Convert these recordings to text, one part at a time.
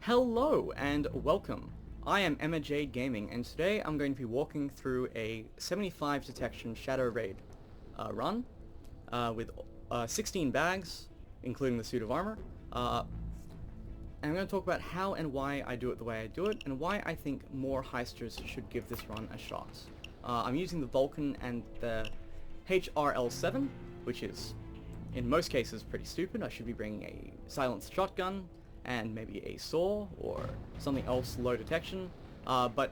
Hello and welcome. I am Emma-Jade Gaming, and today I'm going to be walking through a 75 detection Shadow Raid run with 16 bags, including the suit of armor. And I'm going to talk about how and why I do it the way I do it, and why I think more heisters should give this run a shot. I'm using the Vulcan and the HRL7, which is, in most cases, pretty stupid. I should be bringing a silenced shotgun, and maybe a saw, or something else low detection, but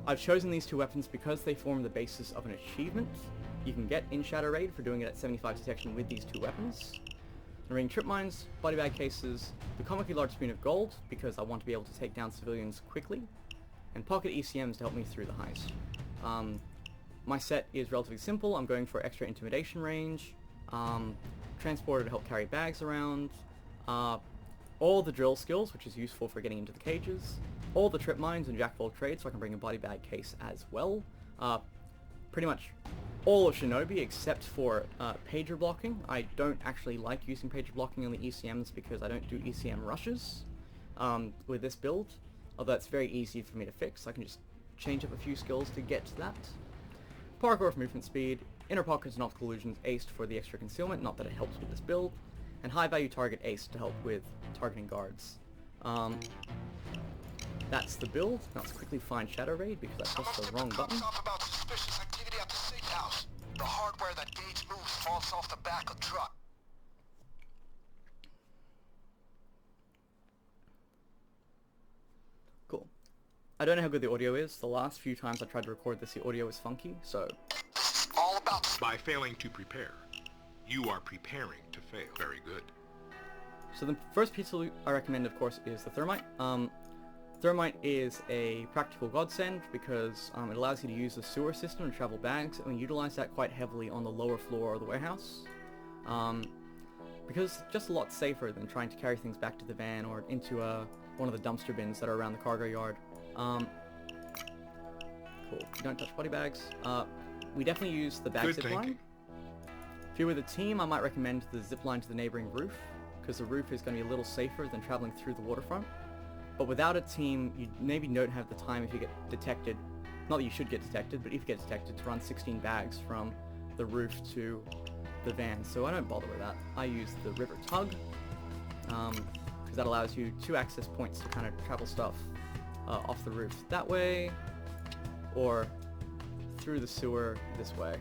I've chosen these two weapons because they form the basis of an achievement you can get in Shadow Raid for doing it at 75 detection with these two weapons. Ring trip mines, body bag cases, the comically large spoon of gold, because I want to be able to take down civilians quickly, and pocket ECMs to help me through the heist. My set is relatively simple. I'm going for extra intimidation range, transporter to help carry bags around, all the drill skills, which is useful for getting into the cages, all the trip mines and jack of all trades, so I can bring a body bag case as well. Pretty much all of Shinobi except for pager blocking. I don't actually like using pager blocking on the ECMs because I don't do ECM rushes with this build, although it's very easy for me to fix. I can just change up a few skills to get to that. Parkour for movement speed, inner pockets and optical illusions aced for the extra concealment, not that it helps with this build, and high value target ace to help with targeting guards. That's the build. Now let's quickly find Shadow Raid because I pressed the wrong button. About suspicious activity at the safe house. The hardware that gauge moves falls off the back of truck. Cool. I don't know how good the audio is. The last few times I tried to record this, the audio was funky, so... This is all about... By failing to prepare, you are preparing to fail. Very good. So the first piece of loot I recommend, of course, is the thermite. Thermite is a practical godsend because it allows you to use the sewer system and travel bags, and we utilize that quite heavily on the lower floor of the warehouse. Because it's just a lot safer than trying to carry things back to the van or into one of the dumpster bins that are around the cargo yard. Cool. You don't touch body bags. We definitely use the bag zipline. If you're with a team, I might recommend the zipline to the neighboring roof, because the roof is going to be a little safer than traveling through the waterfront. But without a team, you maybe don't have the time if you get detected, not that you should get detected, but if you get detected, to run 16 bags from the roof to the van. So I don't bother with that. I use the river tug, because that allows you 2 access points to kind of travel stuff off the roof that way, or through the sewer this way.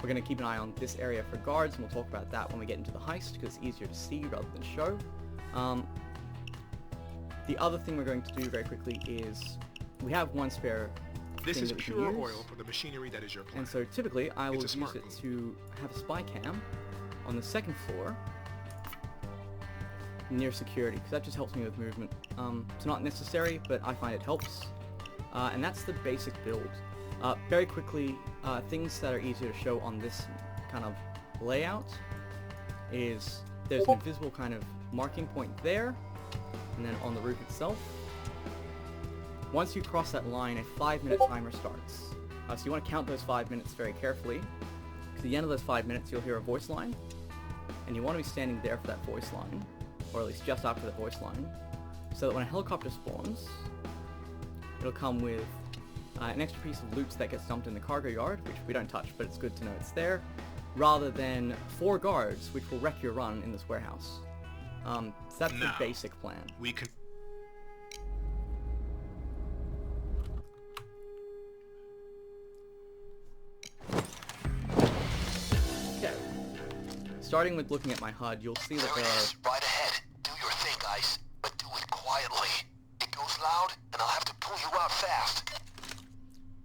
We're going to keep an eye on this area for guards, and we'll talk about that when we get into the heist, because it's easier to see rather than show. The other thing we're going to do very quickly is, we have one spare This thing is that we pure can use, oil for the machinery that is your plan. and so typically I will It's a use smart it move. to have a spy cam on the second floor near security, because that just helps me with movement. It's not necessary, but I find it helps. And that's the basic build. Very quickly, things that are easier to show on this kind of layout is there's an invisible kind of marking point there, and then on the roof itself. Once you cross that line, a 5-minute timer starts. So you want to count those 5 minutes very carefully. At the end of those 5 minutes, you'll hear a voice line, and you want to be standing there for that voice line, or at least just after that voice line, so that when a helicopter spawns, it'll come with an extra piece of loot that gets dumped in the cargo yard, which we don't touch, but it's good to know it's there, rather than 4 guards, which will wreck your run in this warehouse. So that's the Now, basic plan. We can... Okay. Starting with looking at my HUD, you'll see that There there it are... is, right ahead. Do your thing, guys, but do it quietly. It goes loud, and I'll have to pull you out fast.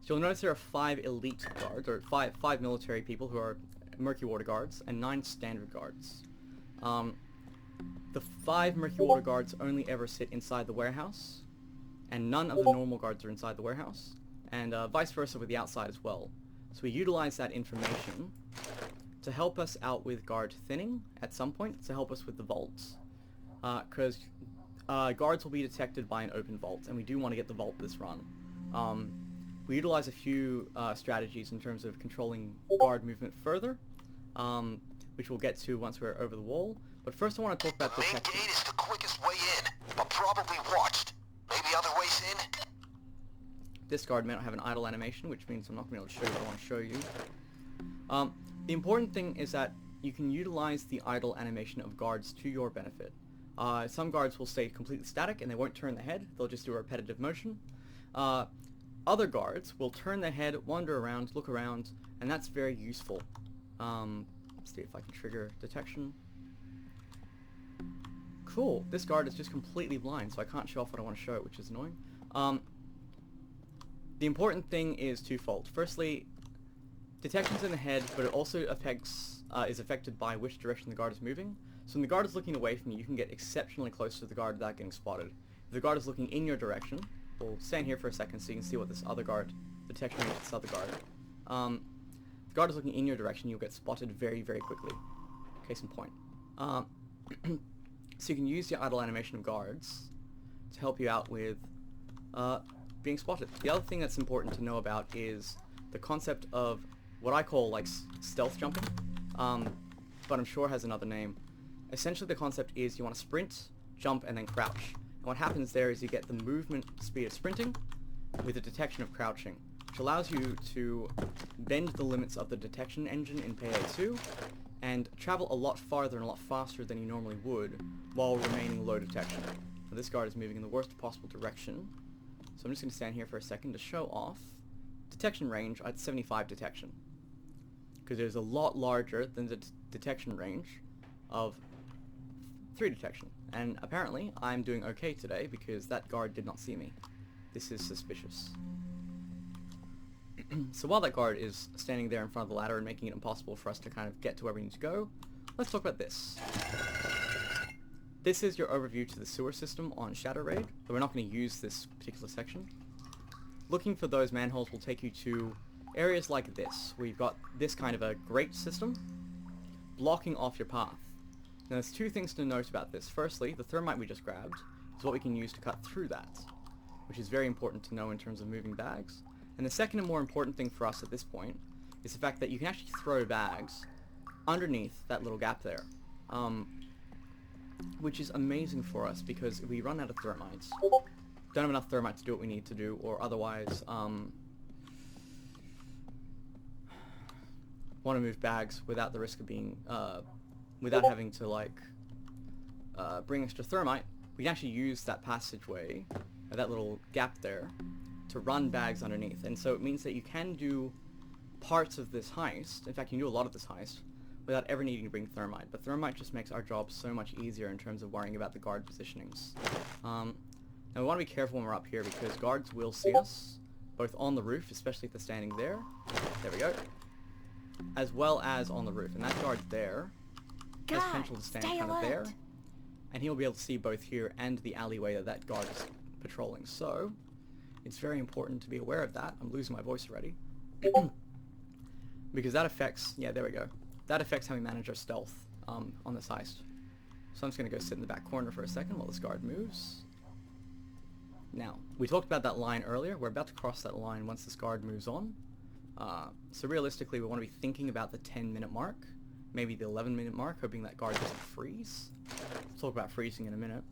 So you'll notice there are 5 elite guards, or five military people who are Murky Water guards, and 9 standard guards. The 5 Murky Water guards only ever sit inside the warehouse, and none of the normal guards are inside the warehouse, and vice versa with the outside as well. So we utilize that information to help us out with guard thinning at some point, to help us with the vaults. Because guards will be detected by an open vault, and we do want to get the vault this run. We utilize a few strategies in terms of controlling guard movement further, which we'll get to once we're over the wall. But first I want to talk about The main detection. gate is the quickest way in, but probably This guard may not have an idle animation, which means I'm not going to be able to show you what I want to show you. The important thing is that you can utilize the idle animation of guards to your benefit. Some guards will stay completely static and they won't turn their head, they'll just do a repetitive motion. Other guards will turn their head, wander around, look around, and that's very useful. Let's see if I can trigger detection. Cool, this guard is just completely blind, so I can't show off what I want to show, which is annoying. The important thing is twofold. Firstly, detection's in the head, but it also is affected by which direction the guard is moving. So when the guard is looking away from you, you can get exceptionally close to the guard without getting spotted. If the guard is looking in your direction, we'll stand here for a second so you can see what this other guard, the detection range of this other guard. If the guard is looking in your direction, you'll get spotted very, very quickly. Case in point. So you can use the idle animation of guards to help you out with being spotted. The other thing that's important to know about is the concept of what I call like stealth jumping, but I'm sure has another name. Essentially the concept is you want to sprint, jump, and then crouch. And what happens there is you get the movement speed of sprinting with the detection of crouching, which allows you to bend the limits of the detection engine in Payday 2 and travel a lot farther and a lot faster than you normally would while remaining low detection. Now, this guard is moving in the worst possible direction, so I'm just going to stand here for a second to show off detection range at 75 detection, because it is a lot larger than the detection range of 3 detection. And apparently I'm doing okay today because that guard did not see me. This is suspicious. So while that guard is standing there in front of the ladder and making it impossible for us to kind of get to where we need to go, let's talk about this. This is your overview to the sewer system on Shadow Raid, but we're not going to use this particular section. Looking for those manholes will take you to areas like this, where you've got this kind of a grate system blocking off your path. Now there's 2 things to note about this. Firstly, the thermite we just grabbed is what we can use to cut through that, which is very important to know in terms of moving bags. And the second and more important thing for us at this point is the fact that you can actually throw bags underneath that little gap there, which is amazing for us because if we run out of thermites, don't have enough thermite to do what we need to do, or otherwise want to move bags without the risk of being, without having to like bring extra thermite, we can actually use that passageway, that little gap there, to run bags underneath. And so it means that you can do parts of this heist, in fact you can do a lot of this heist, without ever needing to bring thermite. But thermite just makes our job so much easier in terms of worrying about the guard positionings. Now we want to be careful when we're up here because guards will see us, both on the roof, especially if they're standing there. There we go. As well as on the roof. And that guard there has potential to stand kind of there. And he'll be able to see both here and the alleyway that that guard is patrolling. So it's very important to be aware of that. I'm losing my voice already. Because that affects, yeah, there we go. That affects how we manage our stealth on this heist. So I'm just going to go sit in the back corner for a second while this guard moves. Now, we talked about that line earlier. We're about to cross that line once this guard moves on. So realistically, we want to be thinking about the 10-minute mark, maybe the 11-minute mark, hoping that guard doesn't freeze. We'll talk about freezing in a minute.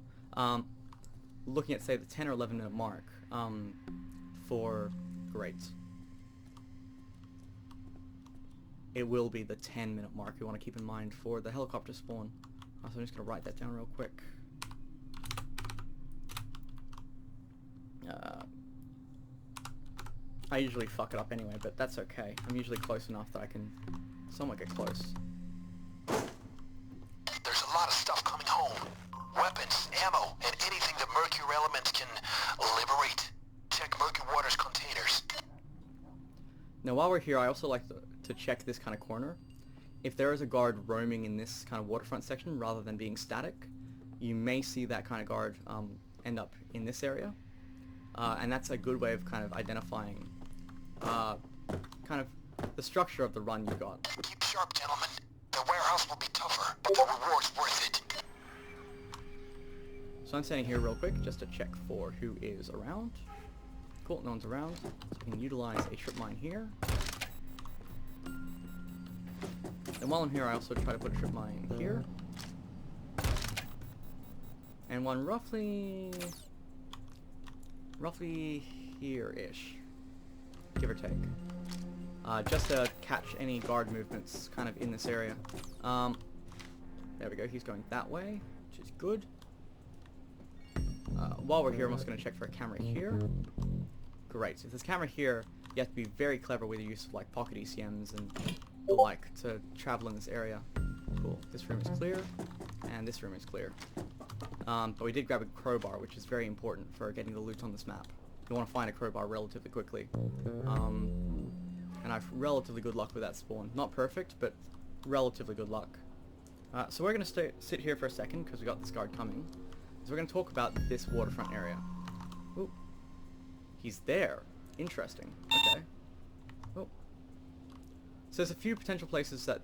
Looking at, say, the 10 or 11-minute mark for great. It will be the 10-minute mark we want to keep in mind for the helicopter spawn. So I'm just going to write that down real quick. I usually fuck it up anyway, but that's okay. I'm usually close enough that I can somewhat get close. There's a lot of stuff coming home. Weapons, ammo, and anything the mercury elements can liberate. Check Murky Water's containers. Now while we're here, I also like to check this kind of corner. If there is a guard roaming in this kind of waterfront section rather than being static, you may see that kind of guard end up in this area. And that's a good way of kind of identifying kind of the structure of the run you got. Keep sharp, gentlemen. The warehouse will be tougher, but the reward's worth it. So I'm standing here real quick just to check for who is around. Cool, no one's around. So we can utilize a trip mine here. And while I'm here, I also try to put a trip mine here. And one roughly here-ish. give or take. Just to catch any guard movements kind of in this area. There we go, he's going that way, which is good. While we're here, I'm also going to check for a camera here. Great, so if there's a camera here, you have to be very clever with the use of like pocket ECMs and the like to travel in this area. Cool, this room is clear, and this room is clear. But we did grab a crowbar, which is very important for getting the loot on this map. You want to find a crowbar relatively quickly. And I've relatively good luck with that spawn. Not perfect, but relatively good luck. So we're going to sit here for a second, because we got this guard coming. So we're going to talk about this waterfront area. Ooh. He's there. Interesting. Okay. Oh. So there's a few potential places that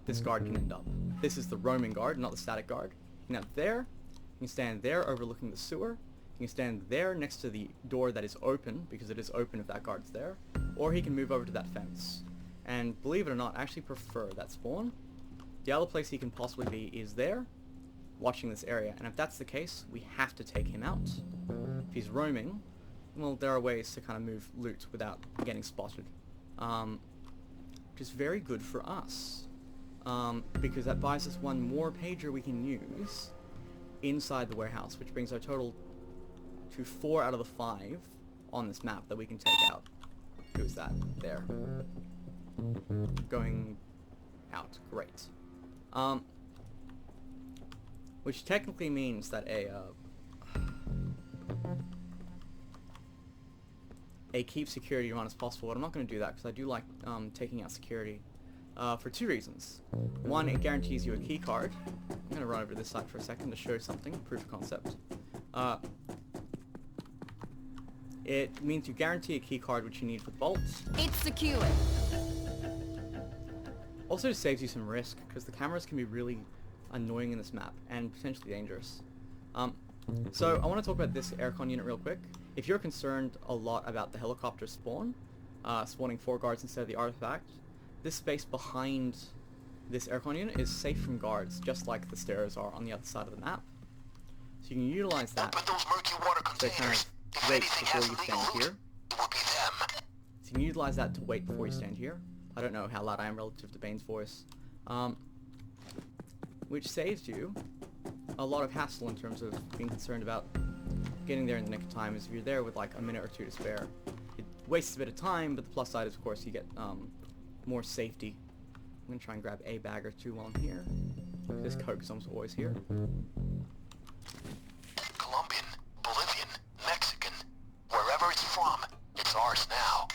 this guard can end up. This is the roaming guard, not the static guard. You can have there. You can stand there overlooking the sewer. You can stand there next to the door that is open, because it is open if that guard's there. Or he can move over to that fence. And believe it or not, I actually prefer that spawn. The other place he can possibly be is there, watching this area. And if that's the case, we have to take him out. If he's roaming, well, there are ways to kind of move loot without getting spotted. Which is very good for us. Because that buys us one more pager we can use inside the warehouse, which brings our total to 4 out of the 5 on this map that we can take out. Who's that? There. Going out. Great. Which technically means that a keep security run is possible, but I'm not going to do that because I do like taking out security for 2 reasons. One, it guarantees you a key card. I'm going to run over to this side for a second to show something, proof of concept. It means you guarantee a key card which you need for bolts. It's secure. Also saves you some risk because the cameras can be really annoying in this map and potentially dangerous. So I want to talk about this aircon unit real quick. If you're concerned a lot about the helicopter spawn, spawning 4 guards instead of the artifact, this space behind this aircon unit is safe from guards, just like the stairs are on the other side of the map. So you can utilize that Open those murky water to kind containers. of If wait anything before has you illegal stand loot, here. it will be them. So you can utilize that to wait before you stand here. I don't know how loud I am relative to Bane's voice. Which saves you a lot of hassle in terms of being concerned about getting there in the nick of time, as if you're there with like a minute or 2 to spare. It wastes a bit of time, but the plus side is of course you get more safety. I'm going to try and grab a bag or 2 while I'm here. This coke is almost always here. Colombian, Bolivian, Mexican, wherever it's from, it's ours now.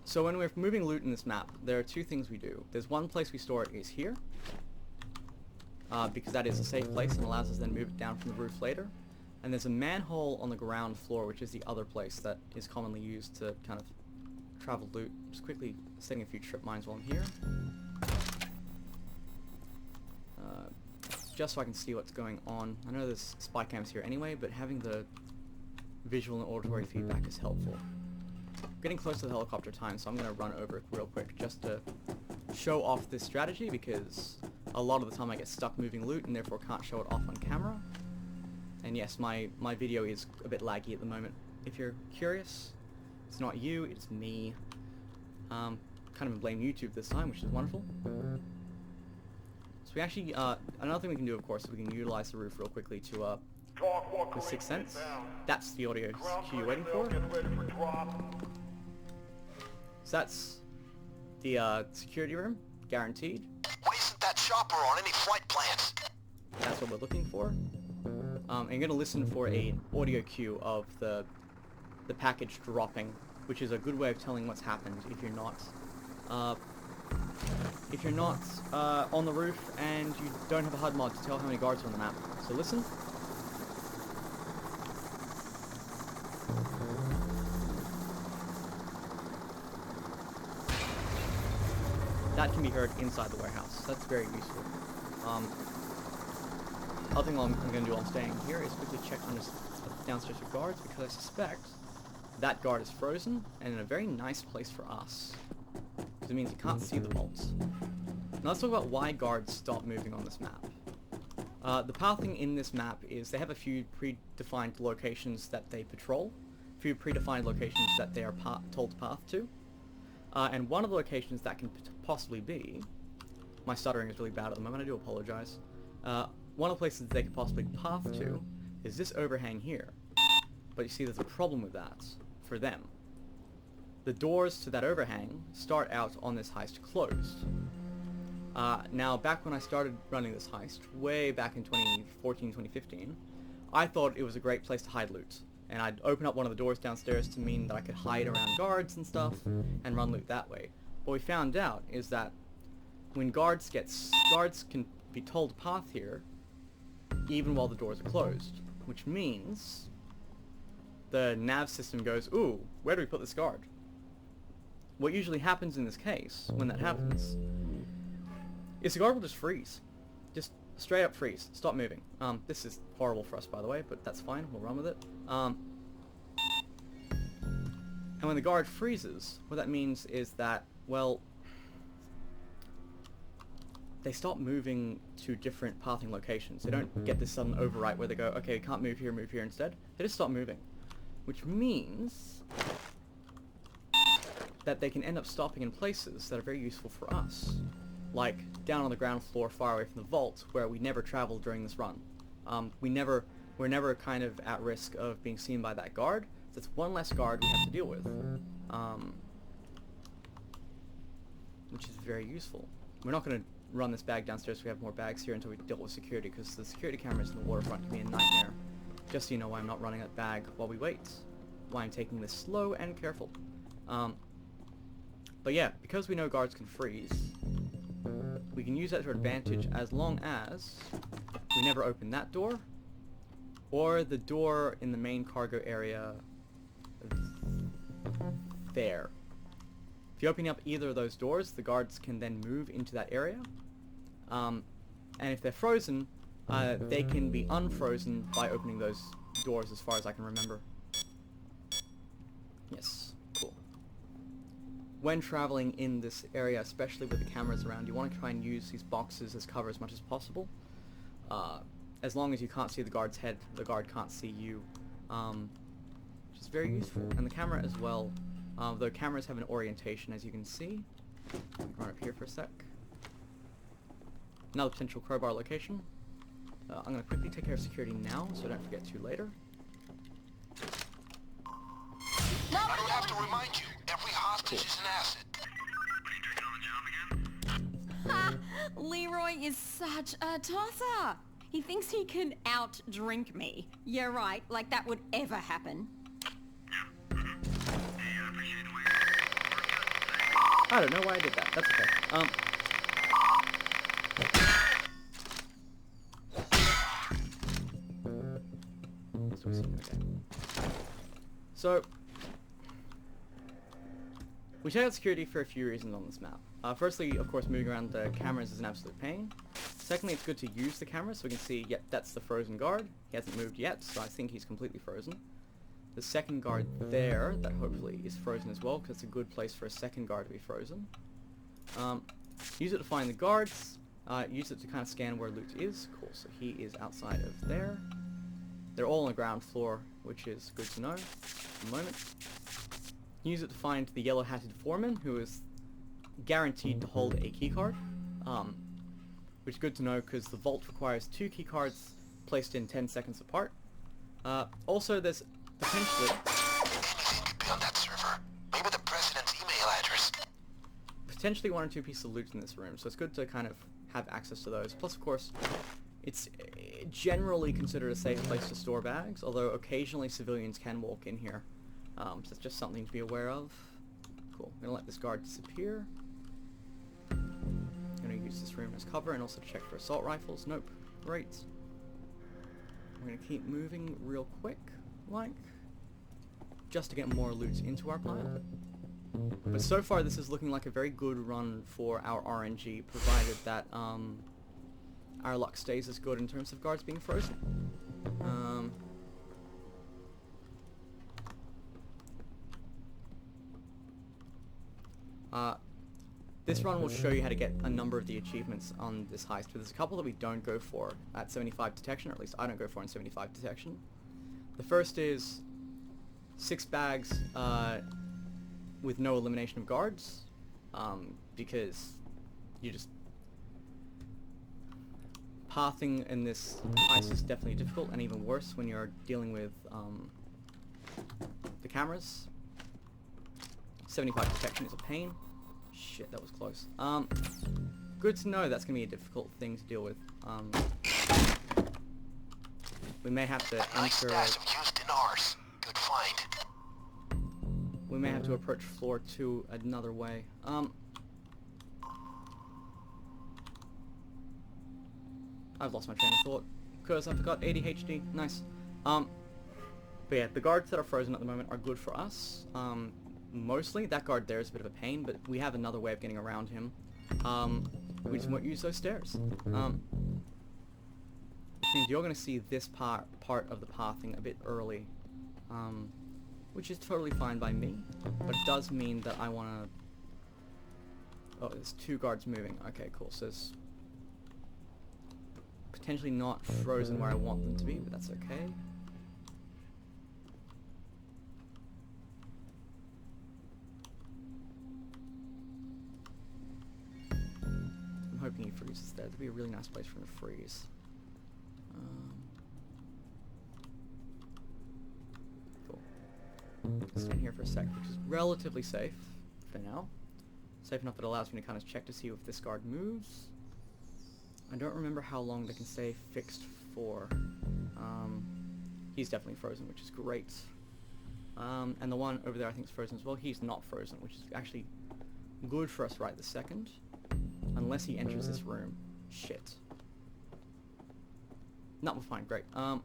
So when we're moving loot in this map, there are 2 things we do. There's one place we store it is here, because that is a safe place and allows us then to move it down from the roof later. And there's a manhole on the ground floor, which is the other place that is commonly used to kind of travel loot. Just quickly setting a few trip mines while I'm here. Just so I can see what's going on. I know there's spy cams here anyway, but having the visual and auditory feedback is helpful. Getting close to the helicopter time, so I'm going to run over it real quick just to show off this strategy, because a lot of the time I get stuck moving loot and therefore can't show it off on camera. And yes, my video is a bit laggy at the moment. If you're curious, it's not you, it's me. Kind of blame YouTube this time, which is wonderful. So we actually, another thing we can do, of course, is we can utilize the roof real quickly to, with 6 cents. That's the audio cue you're waiting for. So that's the security room, guaranteed. Why isn't that chopper on any flight plans? That's what we're looking for. I'm going to listen for an audio cue of the package dropping, which is a good way of telling what's happened if you're not on the roof and you don't have a HUD mod to tell how many guards are on the map. So listen. That can be heard inside the warehouse. That's very useful. Other thing I'm going to do while I'm staying here is quickly check on this downstairs for guards, because I suspect that guard is frozen and in a very nice place for us, because it means you can't see the bolts. Now let's talk about why guards stop moving on this map. The pathing in this map is they have a few predefined locations that they patrol, few predefined locations that they are told to path to. And one of the locations that can possibly be... My stuttering is really bad at the moment, I do apologize. One of the places that they could possibly path to is this overhang here. But you see there's a problem with that, for them. The doors to that overhang start out on this heist closed. Now, back when I started running this heist, way back in 2014, 2015, I thought it was a great place to hide loot. And I'd open up one of the doors downstairs to mean that I could hide around guards and stuff, and run loot that way. What we found out is that when guards can be told to path here, even while the doors are closed. Which means the nav system goes, ooh, where do we put this guard? What usually happens in this case, when that happens, is the guard will just freeze. Just straight up freeze. Stop moving. This is horrible for us, by the way, but that's fine. We'll run with it. And when the guard freezes, what that means is that, well, they stop moving to different pathing locations. They don't get this sudden overwrite where they go, okay, can't move here instead. They just stop moving. Which means that they can end up stopping in places that are very useful for us. Like down on the ground floor far away from the vault, where we never traveled during this run. We're never kind of at risk of being seen by that guard. So it's one less guard we have to deal with. Which is very useful. We're not going to run this bag downstairs so we have more bags here until we deal with security, because the security cameras in the waterfront can be a nightmare. Just so you know why I'm not running that bag while we wait. Why I'm taking this slow and careful. But yeah, because we know guards can freeze, we can use that to our advantage as long as we never open that door, or the door in the main cargo area there. If you open up either of those doors, the guards can then move into that area. And if they're frozen, they can be unfrozen by opening those doors, as far as I can remember. Yes, cool. When traveling in this area, especially with the cameras around, you want to try and use these boxes as cover as much as possible. As long as you can't see the guard's head, the guard can't see you. Which is very useful. And the camera as well. Though cameras have an orientation, as you can see. Run up here for a sec. Another potential crowbar location. I'm going to quickly take care of security now, so I don't forget to later. I don't have to remind you, every hostage is an asset. Ha! Leroy is such a tosser. He thinks he can out-drink me. Yeah, right, like that would ever happen. I don't know why I did that. That's okay. So, we check out security for a few reasons on this map. Firstly, of course, moving around the cameras is an absolute pain. Secondly, it's good to use the camera so we can see, yep, that's the frozen guard. He hasn't moved yet, so I think he's completely frozen. The second guard there, that hopefully is frozen as well, because it's a good place for a second guard to be frozen. Use it to find the guards. Use it to kind of scan where loot is. Cool, so he is outside of there. They're all on the ground floor, which is good to know at the moment. Use it to find the yellow-hatted foreman, who is guaranteed to hold a keycard. Which is good to know because the vault requires 2 keycards placed in 10 seconds apart. Also, there's potentially... Anything could be on that server. Maybe the president's email address. Potentially 1 or 2 pieces of loot in this room, so it's good to kind of have access to those. Plus, of course, it's generally considered a safe place to store bags, although occasionally civilians can walk in here. So it's just something to be aware of. Cool. I'm going to let this guard disappear. I'm going to use this room as cover and also check for assault rifles. Nope. Great. We're going to keep moving real quick, like, just to get more loot into our pile. But so far this is looking like a very good run for our RNG, provided that our luck stays as good in terms of guards being frozen. This run will show you how to get a number of the achievements on this heist, but there's a couple that we don't go for at 75 detection, or at least I don't go for in 75 detection. The first is 6 bags with no elimination of guards, because you just... Pathing in this heist is definitely difficult, and even worse when you're dealing with the cameras. 75 detection is a pain. Shit, that was close. Good to know that's going to be a difficult thing to deal with. We may have to Nice enter... stash of used dinars. Good find. We may have to approach floor 2 another way. I've lost my train of thought because I forgot ADHD. Nice. But yeah, the guards that are frozen at the moment are good for us. Mostly, that guard there is a bit of a pain, but we have another way of getting around him. We just won't use those stairs. Which means you're going to see this part of the pathing a bit early. Which is totally fine by me, but it does mean that I want to... Oh, there's 2 guards moving. Okay, cool. So it's potentially not frozen where I want them to be, but that's okay. I'm hoping he freezes there. That'd be a really nice place for him to freeze. Cool. Stand here for a sec, which is relatively safe for now. Safe enough that it allows me to kind of check to see if this guard moves. I don't remember how long they can stay fixed for. He's definitely frozen, which is great. And the one over there I think is frozen as well. He's not frozen, which is actually good for us right this second. Unless he enters this room. Shit. No, we're fine, great. So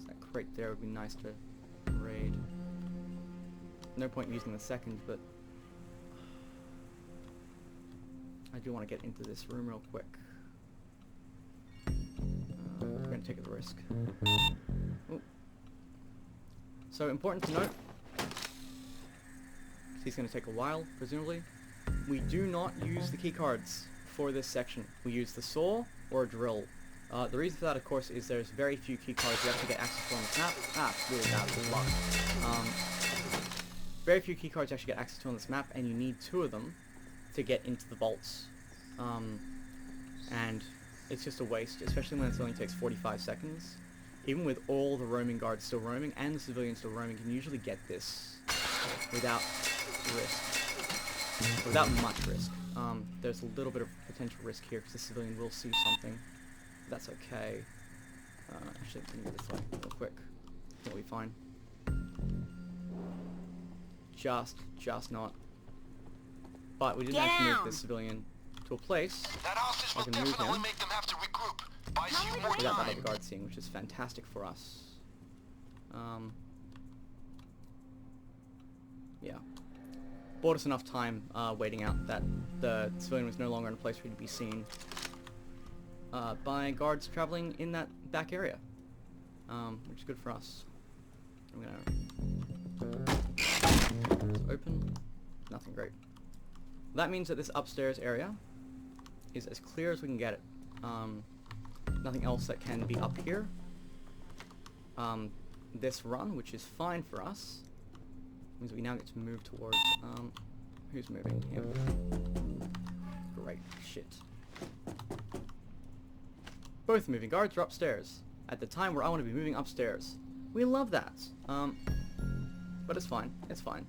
that crate there would be nice to raid. No point using the second, but I do want to get into this room real quick. We're going to take a risk. Ooh. So important to note, he's going to take a while, presumably. We do not use the keycards for this section. We use the saw or a drill. The reason for that, of course, is there's very few keycards you actually get access to on this map. Really bad with luck. Very few keycards you actually get access to on this map, and you need 2 of them to get into the vaults. And it's just a waste, especially when it only takes 45 seconds. Even with all the roaming guards still roaming and the civilians still roaming, you can usually get this without risk. Without much risk. There's a little bit of potential risk here because the civilian will see something. That's okay. Actually, let me get this way real quick. It'll be fine. Just not. But we didn't have to move the civilian to a place That hostage I will can move definitely him make them have to regroup. Buys you more without that time. other guard seeing, which is fantastic for us. Yeah. Bought us enough time waiting out that the civilian was no longer in a place for him to be seen by guards traveling in that back area, which is good for us. I'm gonna open. Nothing great. That means that this upstairs area is as clear as we can get it. Nothing else that can be up here. This run, which is fine for us, means we now get to move towards, who's moving? Him. Great. Shit. Both moving guards are upstairs. At the time where I want to be moving upstairs. We love that. But it's fine. It's fine.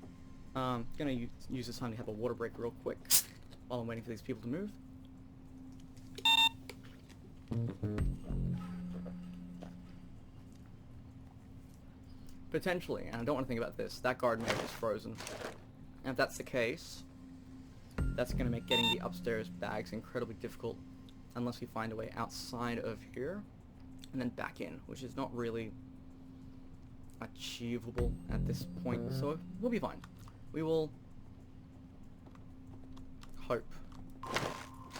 Gonna use this time to have a water break real quick while I'm waiting for these people to move. Potentially, and I don't want to think about this, that guard may have just frozen. And if that's the case, that's going to make getting the upstairs bags incredibly difficult unless we find a way outside of here and then back in, which is not really achievable at this point, so we'll be fine. We will hope.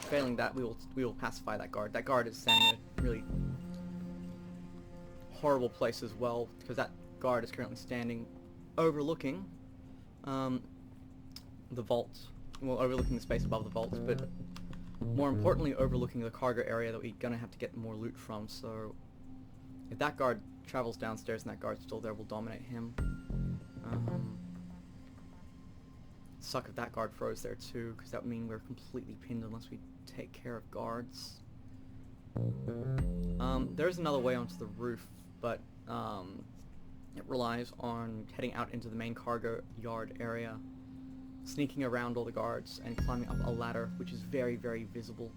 Failing that, we will pacify that guard. That guard is standing in a really horrible place as well, because that guard is currently standing overlooking the vault. Well, overlooking the space above the vault, but more importantly overlooking the cargo area that we're gonna have to get more loot from. So if that guard travels downstairs and that guard's still there, we'll dominate him. Suck if that guard froze there too, because that would mean we're completely pinned unless we take care of guards. There's another way onto the roof, but it relies on heading out into the main cargo yard area, sneaking around all the guards, and climbing up a ladder, which is very, very visible.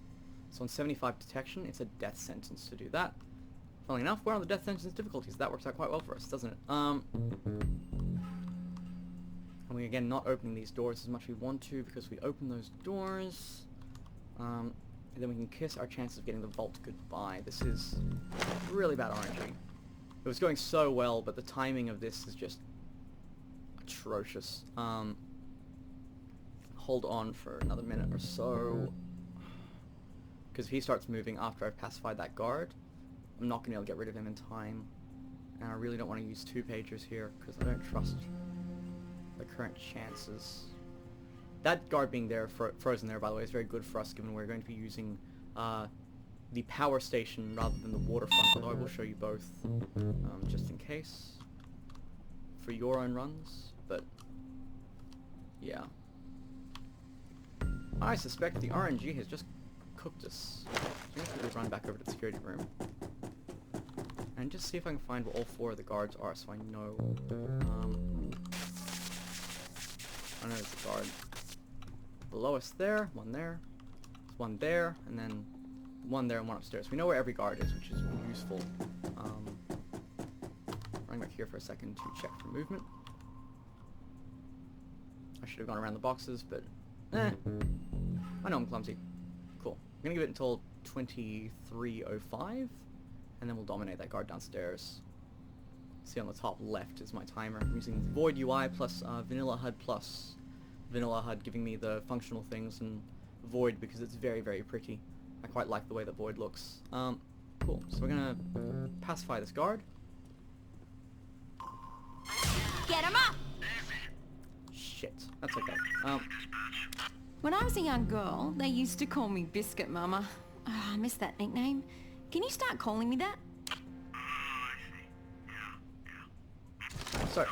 So on 75 detection, it's a death sentence to do that. Funnily enough, we're on the death sentence difficulties. That works out quite well for us, doesn't it? And we again not opening these doors as much as we want to, because we open those doors, and then we can kiss our chances of getting the vault goodbye. This is really bad RNG. It was going so well, but the timing of this is just atrocious. Hold on for another minute or so, because if he starts moving after I've pacified that guard, I'm not going to be able to get rid of him in time. And I really don't want to use 2 pagers here, because I don't trust the current chances. That guard being there, frozen there, by the way, is very good for us, given we're going to be using the power station rather than the waterfront, although I will show you both, just in case, for your own runs, but yeah. I suspect the RNG has just cooked us. So I'm going to quickly run back over to the security room and just see if I can find where all 4 of the guards are, so I know. I know there's a guard below us there, one there, one there, and then one there and one upstairs. We know where every guard is, which is useful. Running back here for a second to check for movement. I should have gone around the boxes, but I know I'm clumsy. Cool. I'm gonna give it until 23:05, and then we'll dominate that guard downstairs. See on the top left is my timer. I'm using Void UI plus Vanilla HUD plus Vanilla HUD, giving me the functional things, and Void because it's very, very pretty. I quite like the way that Void looks. Cool. So we're gonna pacify this guard. Get him up! Shit. That's okay. When I was a young girl, they used to call me Biscuit Mama. Oh, I miss that nickname. Can you start calling me that? So,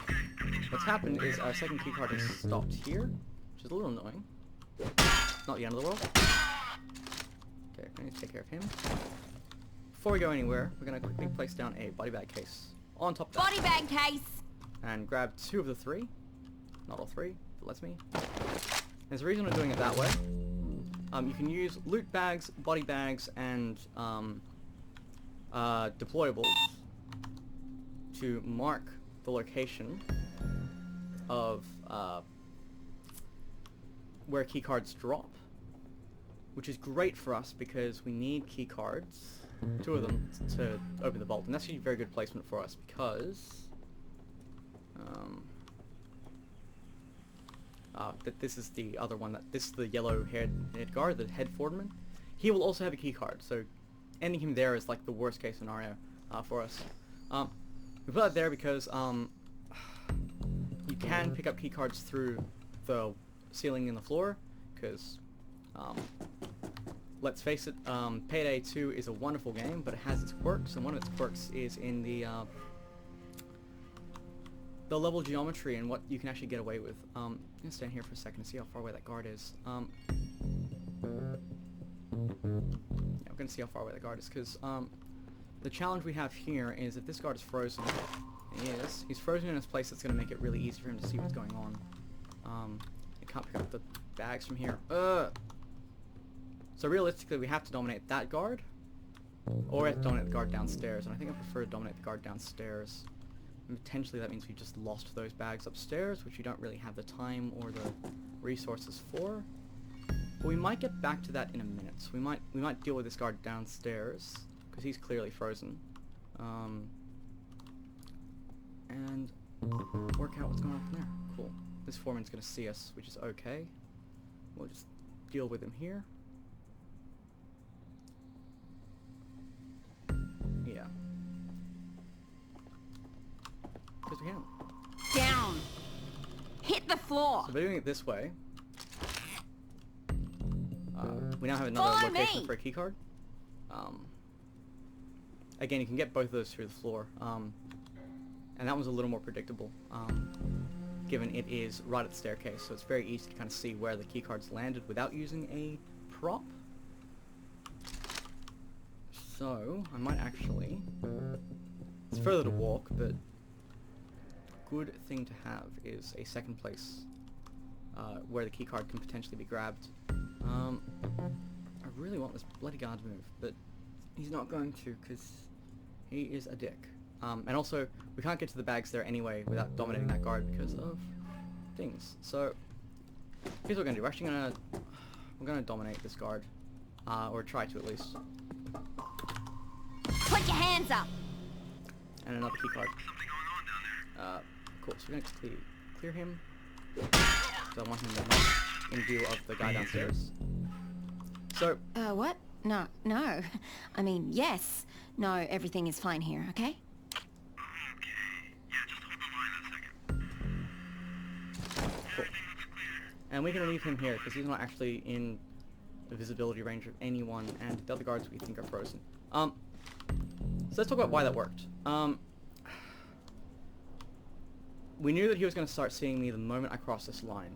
what's happened is our second keycard has stopped here, which is a little annoying. Not the end of the world. Okay, I need to take care of him. Before we go anywhere, we're going to quickly place down a body bag case on top of that. Body bag case! And grab 2 of the 3. Not all 3, but lets me. There's a reason we're doing it that way. You can use loot bags, body bags, and deployables to mark the location of where keycards drop, which is great for us because we need keycards, 2 of them, to open the vault, and that's actually a very good placement for us because that this is the other one, this is the yellow head guard, the head foreman. He will also have a keycard, so ending him there is like the worst case scenario for us. We put that there because you can pick up keycards through the ceiling and the floor, because let's face it, Payday 2 is a wonderful game, but it has its quirks, and one of its quirks is in the level geometry and what you can actually get away with. I'm gonna stand here for a second and see how far away that guard is. Yeah, we're gonna see how far away that guard is, because the challenge we have here is if this guard is frozen, and he's frozen in a place that's gonna make it really easy for him to see what's going on. You can't pick up the bags from here. So realistically, we have to dominate that guard, or we have to dominate the guard downstairs, and I think I prefer to dominate the guard downstairs. And potentially that means we just lost those bags upstairs, which we don't really have the time or the resources for. But we might get back to that in a minute. So we might deal with this guard downstairs, because he's clearly frozen, and work out what's going on from there. Cool. This foreman's going to see us, which is okay. We'll just deal with him here. Yeah. Because we can. Down! Hit the floor! So by doing it this way, we now have another Follow location me. for a keycard. again, you can get both of those through the floor. And that one's a little more predictable, given it is right at the staircase, so it's very easy to kind of see where the keycards landed without using a prop. So, I might actually... It's further to walk, but good thing to have is a second place where the keycard can potentially be grabbed. I really want this bloody guard to move, but he's not going to because he is a dick. And also, we can't get to the bags there anyway without dominating that guard because of things. So, here's what we're going to do. We're gonna dominate this guard. Or try to at least. Put your hands up! And another keycard. Something going on down there. Cool, so we're going to clear him. So I want him not in view of the guy downstairs. So... What? No. I mean, yes. No, everything is fine here, okay? Okay. Yeah, just hold the line a second. Cool. And we can leave him here, because he's not actually in the visibility range of anyone, and the other guards we think are frozen. So let's talk about why that worked. We knew that he was going to start seeing me the moment I crossed this line.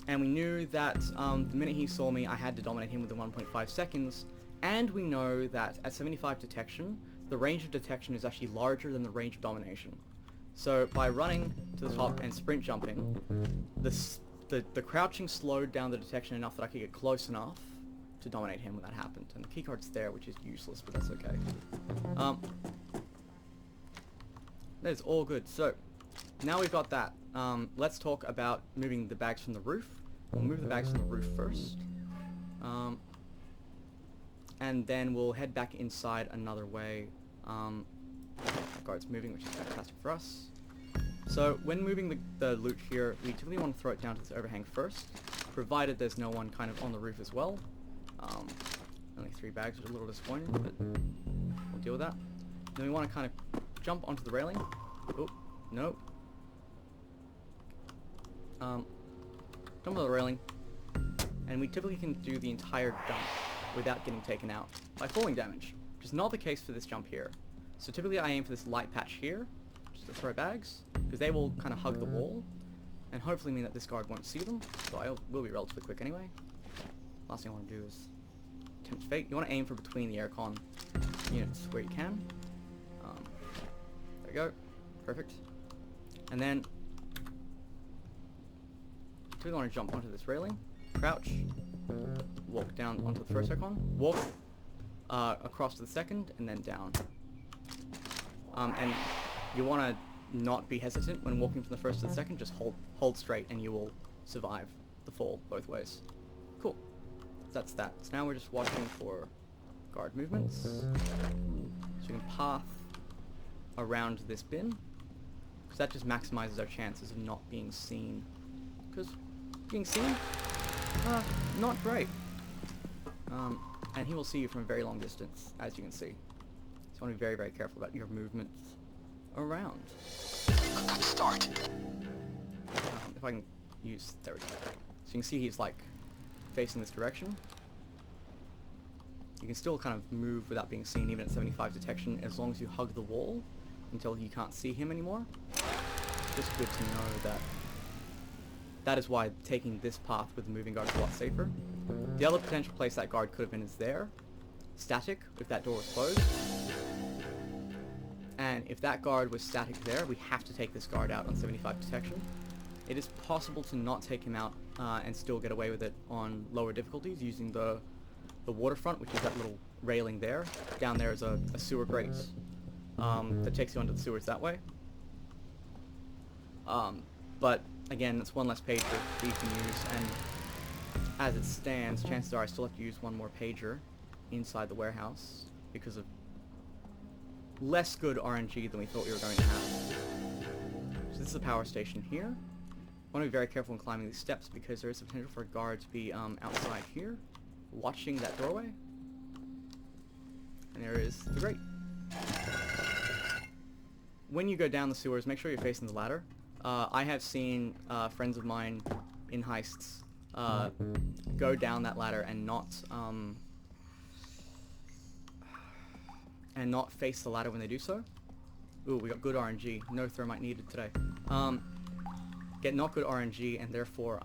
And we knew that the minute he saw me, I had to dominate him within 1.5 seconds. And we know that at 75 detection, the range of detection is actually larger than the range of domination. So by running to the top and sprint jumping, the crouching slowed down the detection enough that I could get close enough to dominate him when that happened. And the keycard's there, which is useless, but that's okay. That is all good. So, now we've got that. Let's talk about moving the bags from the roof. We'll move the bags from the roof first. And then we'll head back inside another way. That guard's moving, which is fantastic for us. So, when moving the loot here, we typically want to throw it down to this overhang first, provided there's no one kind of on the roof as well. Only 3 bags, which is a little disappointing, but we'll deal with that. Then we want to kind of jump onto the railing. Oh, no. Jump onto the railing. And we typically can do the entire jump without getting taken out by falling damage, which is not the case for this jump here. So typically I aim for this light patch here, just to throw bags, because they will kind of hug the wall, and hopefully mean that this guard won't see them, so I will be relatively quick anyway. Last thing I want to do is tempt fate. You want to aim for between the aircon units where you can. There we go. Perfect. And then we want to jump onto this railing, crouch, walk down onto the first aircon, walk across to the second, and then down. And you want to not be hesitant when walking from the first to the second. Just hold straight, and you will survive the fall both ways. Cool. That's that. So now we're just watching for guard movements. So we can path around this bin, because that just maximizes our chances of not being seen. Because being seen, not great. And he will see you from a very long distance, as you can see. So you want to be very, very careful about your movements around. Good start. If I can use... There we go. So you can see he's like facing this direction. You can still kind of move without being seen even at 75 detection as long as you hug the wall until you can't see him anymore. Just good to know that is why taking this path with the moving guard is a lot safer. The other potential place that guard could have been is there, static, if that door was closed. And if that guard was static there, we have to take this guard out on 75 detection. It is possible to not take him out and still get away with it on lower difficulties using the Waterfront, which is that little railing there. Down there is a sewer grate that takes you onto the sewers that way. But again, it's one less pager that you can use, and as it stands, chances are I still have to use one more pager inside the warehouse because of less good RNG than we thought we were going to have. So this is a power station here. I want to be very careful when climbing these steps because there is a potential for a guard to be outside here, watching that doorway. And there is the grate. When you go down the sewers, make sure you're facing the ladder. I have seen friends of mine in heists go down that ladder and not and not face the ladder when they do so. Ooh, we got good RNG. No thermite needed today. Get not good RNG and therefore,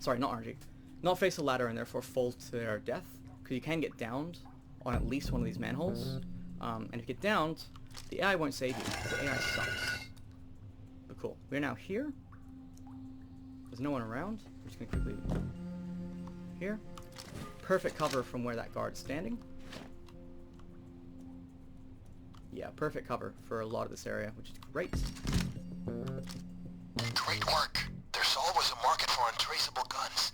sorry, not RNG. Not face the ladder and therefore fall to their death, because you can get downed on at least one of these manholes. And if you get downed, the AI won't save you. The AI sucks. But cool. We're now here. There's no one around. We're just gonna quickly... Here. Perfect cover from where that guard's standing. Yeah, perfect cover for a lot of this area, which is great. Great work. There's always a market for untraceable guns.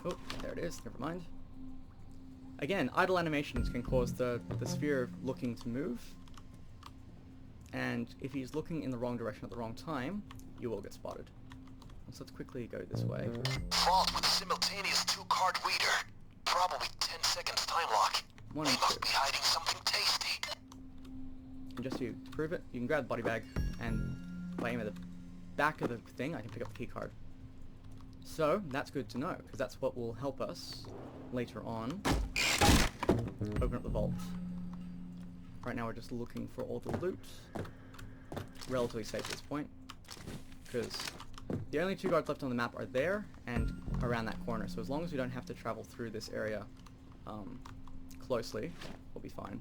Oh, there it is. Never mind. Again, idle animations can cause the sphere looking to move. And if he's looking in the wrong direction at the wrong time, you will get spotted. So let's quickly go this way. Vault with a simultaneous 2-card reader. Probably 10 seconds time lock. One They and must two. be hiding something tasty. And just to prove it, you can grab the body bag, and if I aim at the back of the thing, I can pick up the key card. So, that's good to know, because that's what will help us later on open up the vault. Right now we're just looking for all the loot. Relatively safe at this point, because the only 2 guards left on the map are there and around that corner, so as long as we don't have to travel through this area closely, we'll be fine.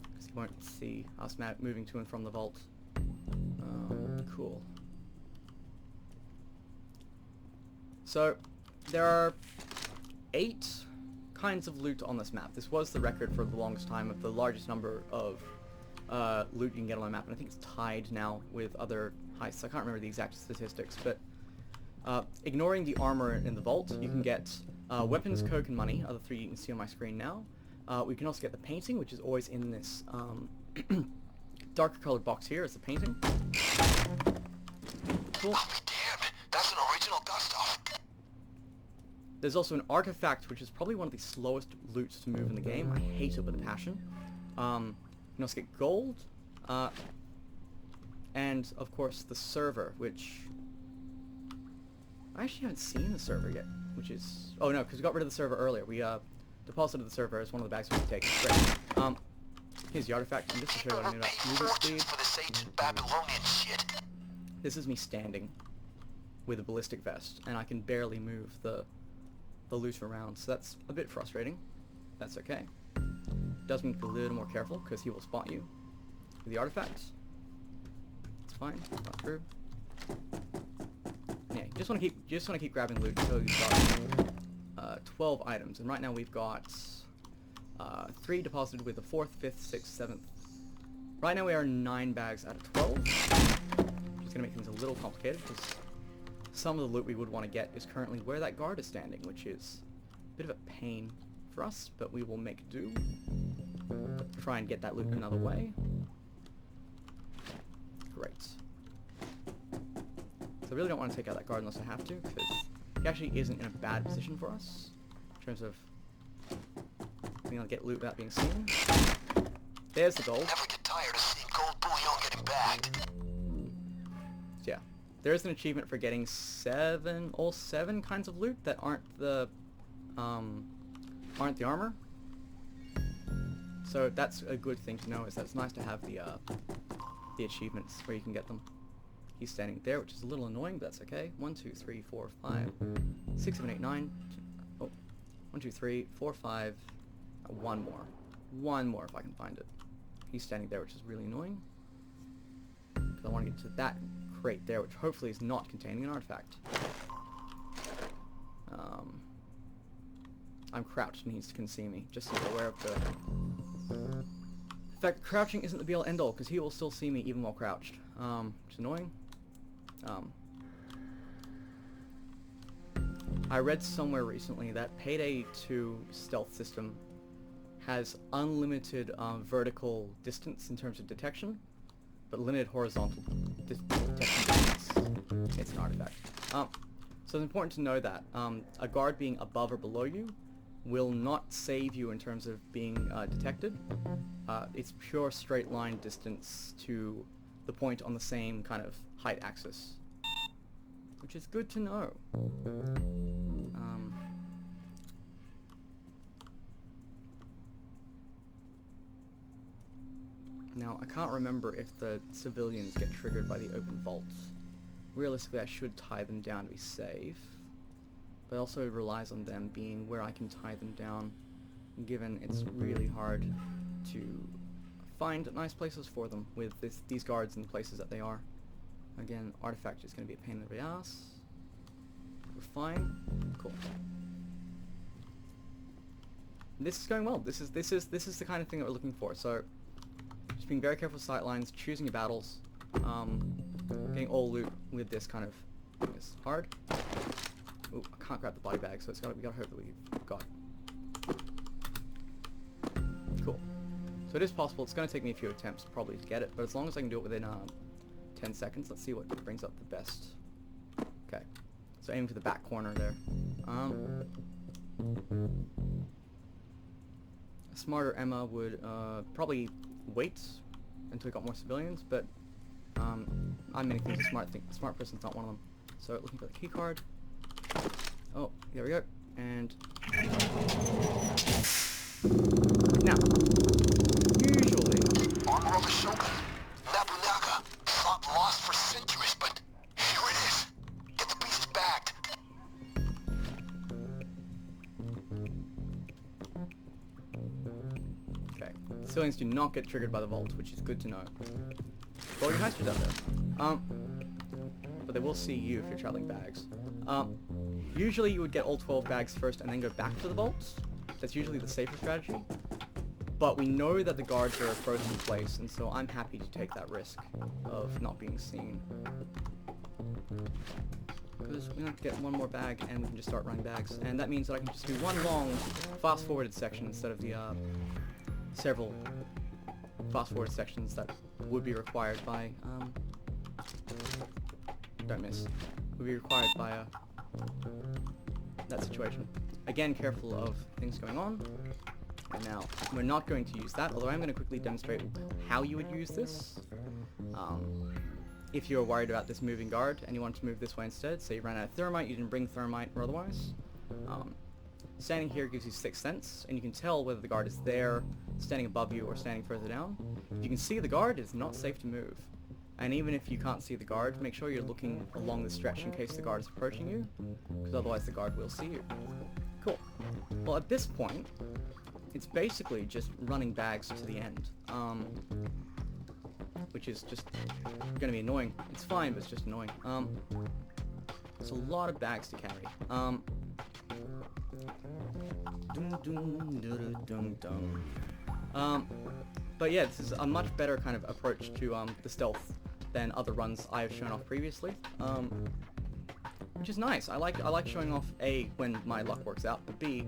Because you won't see us moving to and from the vault. Cool. So, there are 8 kinds of loot on this map. This was the record for the longest time of the largest number of loot you can get on a map, and I think it's tied now with other heists. I can't remember the exact statistics, but ignoring the armor in the vault, you can get weapons, coke, and money, other 3 you can see on my screen now. We can also get the painting, which is always in this darker colored box here. It's the painting. Cool. I'll be damned. That's an original dust-off. There's also an artifact, which is probably one of the slowest loots to move in the game. I hate it with a passion. You can also get gold, and of course the server, which I actually haven't seen the server yet, which is... Oh no, because we got rid of the server earlier. We deposited the server as one of the bags we can take. Great. Here's the artifact, and just to show you what I mean about movement speed. For this ancient Babylonian shit. This is me standing with a ballistic vest, and I can barely move the loot around, so that's a bit frustrating. That's okay. Does mean to be a little more careful, because he will spot you with the artifacts. It's fine. Not true. Yeah, you just want to keep grabbing loot until you've got 12 items, and right now we've got 3 deposited with the 4th, 5th, 6th, 7th. Right now we are 9 bags out of 12, which is going to make things a little complicated, because some of the loot we would want to get is currently where that guard is standing, which is a bit of a pain for us, but we will make do. Try and get that loot another way. Great. So I really don't want to take out that guard unless I have to, because he actually isn't in a bad position for us, in terms of being able to get loot without being seen. There's the gold. Never get tired of seeing gold bullion getting bagged. Yeah. There is an achievement for getting all 7 kinds of loot that aren't the armor. So that's a good thing to know, is that it's nice to have the achievements where you can get them. He's standing there, which is a little annoying, but that's okay. 1, 2, 3, 4, 5, 6, 7, 8, 9. Oh, 1, 2, 3, 4, 5. One more. One more if I can find it. He's standing there, which is really annoying. Because I want to get to that crate there, which hopefully is not containing an artifact. I'm crouched and he can see me, just so you're aware of the... In fact, crouching isn't the be-all end-all, because he will still see me even while crouched. Which is annoying. I read somewhere recently that Payday 2 stealth system has unlimited vertical distance in terms of detection, but limited horizontal detection distance. It's an artifact. So it's important to know that a guard being above or below you will not save you in terms of being detected. It's pure straight line distance to the point on the same kind of height axis, which is good to know. Now, I can't remember if the civilians get triggered by the open vaults. Realistically, I should tie them down to be safe, but also it relies on them being where I can tie them down, given it's really hard to find nice places for them with these guards in the places that they are. Again, artifact is going to be a pain in the ass. We're fine. Cool. This is going well. This is the kind of thing that we're looking for. So, just being very careful with sightlines, choosing your battles, getting all loot with this kind of thing is hard. Ooh, I can't grab the body bag, so we gotta hope that we've got. Cool. So it is possible. It's gonna take me a few attempts probably to get it, but as long as I can do it within 10 seconds, let's see what brings up the best. Okay. So aiming for the back corner there. A smarter Emma would probably wait until we got more civilians, but I'm many things a smart person's not one of them. So looking for the key card. Oh, there we go. And now, usually Armor of Ashoka, Nobunaga, thought lost for centuries, but here it is. Get the pieces bagged. okay, civilians do not get triggered by the vault, which is good to know. Well, your heisters out there. But they will see you if you're traveling bags. Usually you would get all 12 bags first and then go back to the vaults. That's usually the safer strategy. But we know that the guards are frozen in place, and so I'm happy to take that risk of not being seen. Because we have to get one more bag and we can just start running bags. And that means that I can just do one long fast-forwarded section instead of the several fast-forwarded sections that would be required by, don't miss, would be required by that situation. Again, careful of things going on. And now, we're not going to use that, although I'm going to quickly demonstrate how you would use this. If you're worried about this moving guard and you want to move this way instead, say you ran out of thermite, you didn't bring thermite or otherwise. Standing here gives you 6th sense, and you can tell whether the guard is there, standing above you, or standing further down. If you can see the guard, it's not safe to move. And even if you can't see the guard, make sure you're looking along the stretch in case the guard is approaching you, because otherwise the guard will see you. Cool. Well, at this point, it's basically just running bags to the end, which is just going to be annoying. It's fine, but it's just annoying. It's a lot of bags to carry. But yeah, this is a much better kind of approach to the stealth than other runs I have shown off previously, which is nice. I like showing off A, when my luck works out, but B,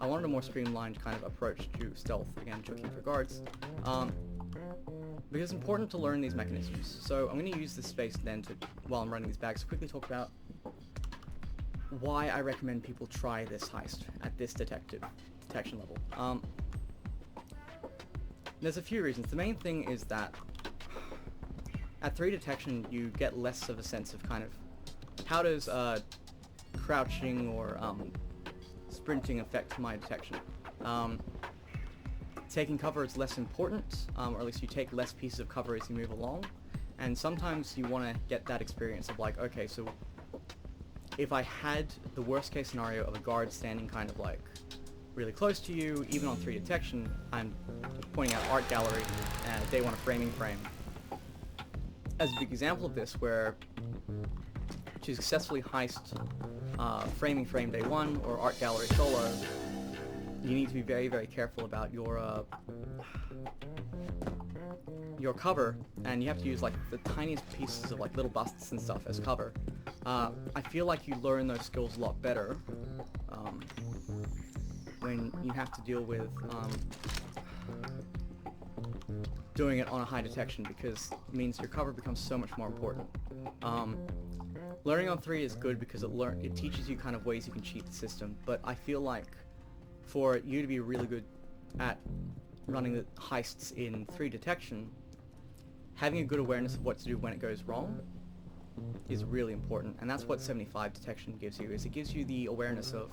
I wanted a more streamlined kind of approach to stealth, again, looking for guards, because it's important to learn these mechanisms. So I'm going to use this space then to, while I'm running these bags, to quickly talk about why I recommend people try this heist at this detection level. There's a few reasons. The main thing is that at 3 detection you get less of a sense of kind of how does crouching or sprinting affect my detection. Taking cover is less important, or at least you take less pieces of cover as you move along, and sometimes you want to get that experience of like, okay, so if I had the worst case scenario of a guard standing kind of like really close to you, even on 3 detection, I'm pointing out art gallery and day 1 of framing frame as a big example of this, where to successfully heist framing frame day 1 or art gallery solo, you need to be very, very careful about your cover, and you have to use like the tiniest pieces of like little busts and stuff as cover. I feel like you learn those skills a lot better when you have to deal with doing it on a high detection, because it means your cover becomes so much more important. Learning on 3 is good because it teaches you kind of ways you can cheat the system, but I feel like for you to be really good at running the heists in 3 detection, having a good awareness of what to do when it goes wrong is really important, and that's what 75 detection gives you. It gives you the awareness of,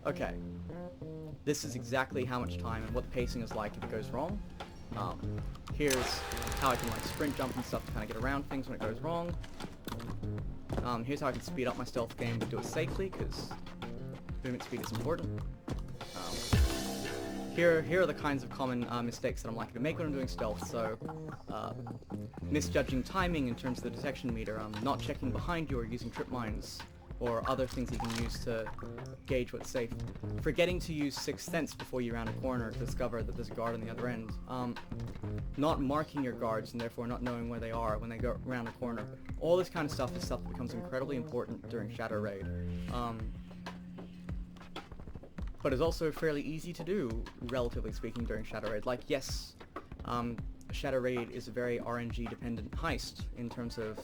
okay, this is exactly how much time and what the pacing is like if it goes wrong, Here's how I can like sprint, jump, and stuff to kind of get around things when it goes wrong. Here's how I can speed up my stealth game but do it safely, because movement speed is important. Here are the kinds of common mistakes that I'm likely to make when I'm doing stealth. So, misjudging timing in terms of the detection meter, not checking behind you or using trip mines, or other things you can use to gauge what's safe. Forgetting to use Sixth Sense before you round a corner to discover that there's a guard on the other end. Not marking your guards and therefore not knowing where they are when they go around a corner. All this kind of stuff is stuff that becomes incredibly important during Shadow Raid. But it's also fairly easy to do, relatively speaking, during Shadow Raid. Like, yes, Shadow Raid is a very RNG dependent heist in terms of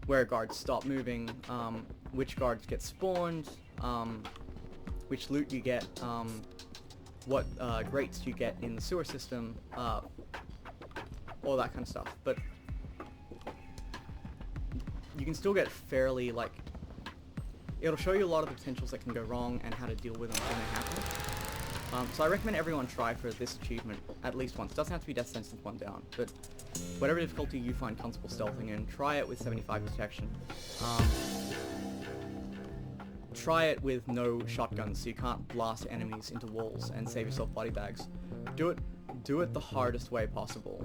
where guards stop moving, which guards get spawned, which loot you get, what grates you get in the sewer system, all that kind of stuff. But you can still get fairly, like, it'll show you a lot of the potentials that can go wrong and how to deal with them when they happen. So I recommend everyone try for this achievement at least once. It doesn't have to be Death Sentence 1 down, but whatever difficulty you find comfortable stealthing in, try it with 75 detection. Try it with no shotguns, so you can't blast enemies into walls and save yourself body bags. Do it the hardest way possible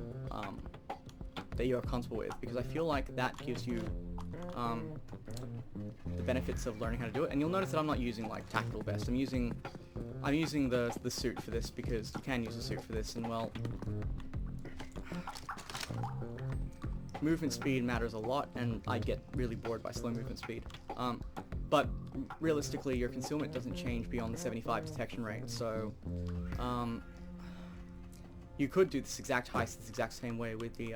that you are comfortable with, because I feel like that gives you the benefits of learning how to do it. And you'll notice that I'm not using like tactical vest. I'm using the suit for this, because you can use a suit for this, and well, movement speed matters a lot, and I get really bored by slow movement speed. But realistically, your concealment doesn't change beyond the 75 detection rate, so you could do this exact heist this exact same way with the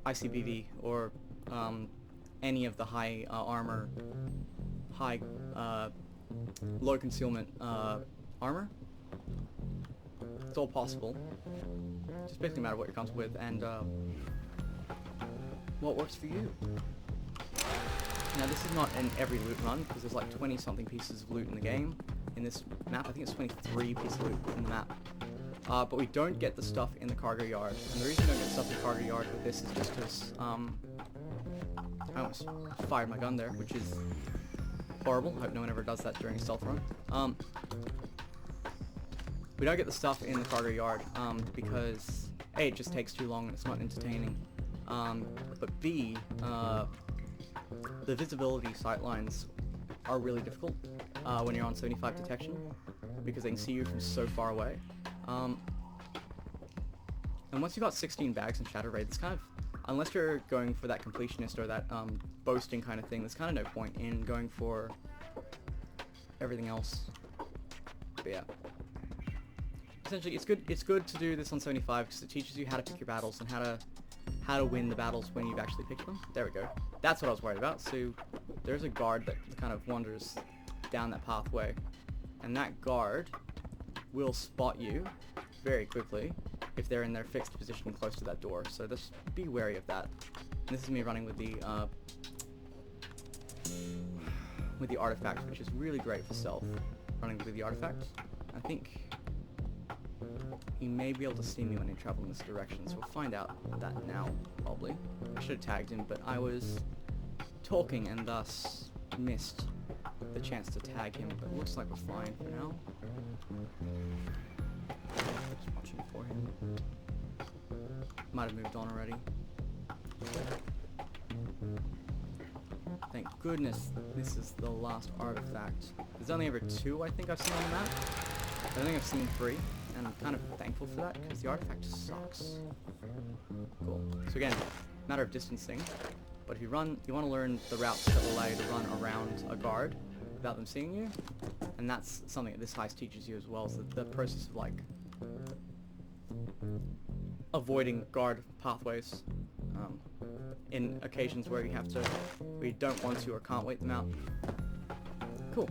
ICBV or any of the high armor, low concealment armor. It's all possible. Just basically a matter of what you're comfortable with and what works for you. Now this is not in every loot run, because there's like 20 something pieces of loot in the game. In this map, I think it's 23 pieces of loot in the map. But we don't get the stuff in the cargo yard. And the reason we don't get stuff in the cargo yard with this is just because I almost fired my gun there, which is horrible. I hope no one ever does that during a stealth run. We don't get the stuff in the cargo yard because A, it just takes too long and it's not entertaining. But B, the visibility sightlines are really difficult when you're on 75 detection, because they can see you from so far away. And once you've got 16 bags in Shadow Raid, it's kind of, unless you're going for that completionist or that boasting kind of thing, there's kind of no point in going for everything else. But yeah. Essentially, it's good to do this on 75 because it teaches you how to pick your battles and how to win the battles when you've actually picked them. There we go. That's what I was worried about. So there's a guard that kind of wanders down that pathway, and that guard will spot you very quickly if they're in their fixed position close to that door. So just be wary of that. And this is me running with the artifact, which is really great for stealth. Running with the artifact. I think he may be able to see me when I travel in this direction, so we'll find out that now, probably. I should have tagged him, but I was talking and thus missed the chance to tag him, but it looks like we're fine for now. Just watching for him. Might have moved on already. Thank goodness this is the last artifact. There's only ever 2 I think I've seen on the map. I don't think I've seen 3, and I'm kind of thankful for that, because the artifact sucks. Cool. So again, matter of distancing, but if you want to learn the routes that will allow you to run around a guard without them seeing you, and that's something that this heist teaches you as well, is the process of like avoiding guard pathways in occasions where you don't want to or can't wait them out. Cool.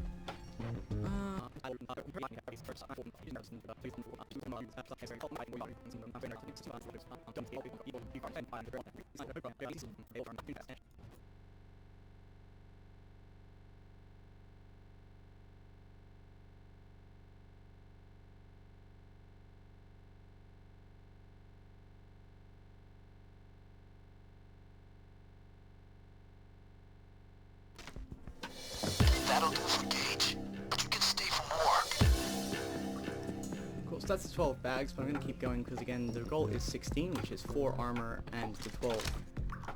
that's the 12 bags, but I'm going to keep going because again the goal is 16, which is 4 armor and the 12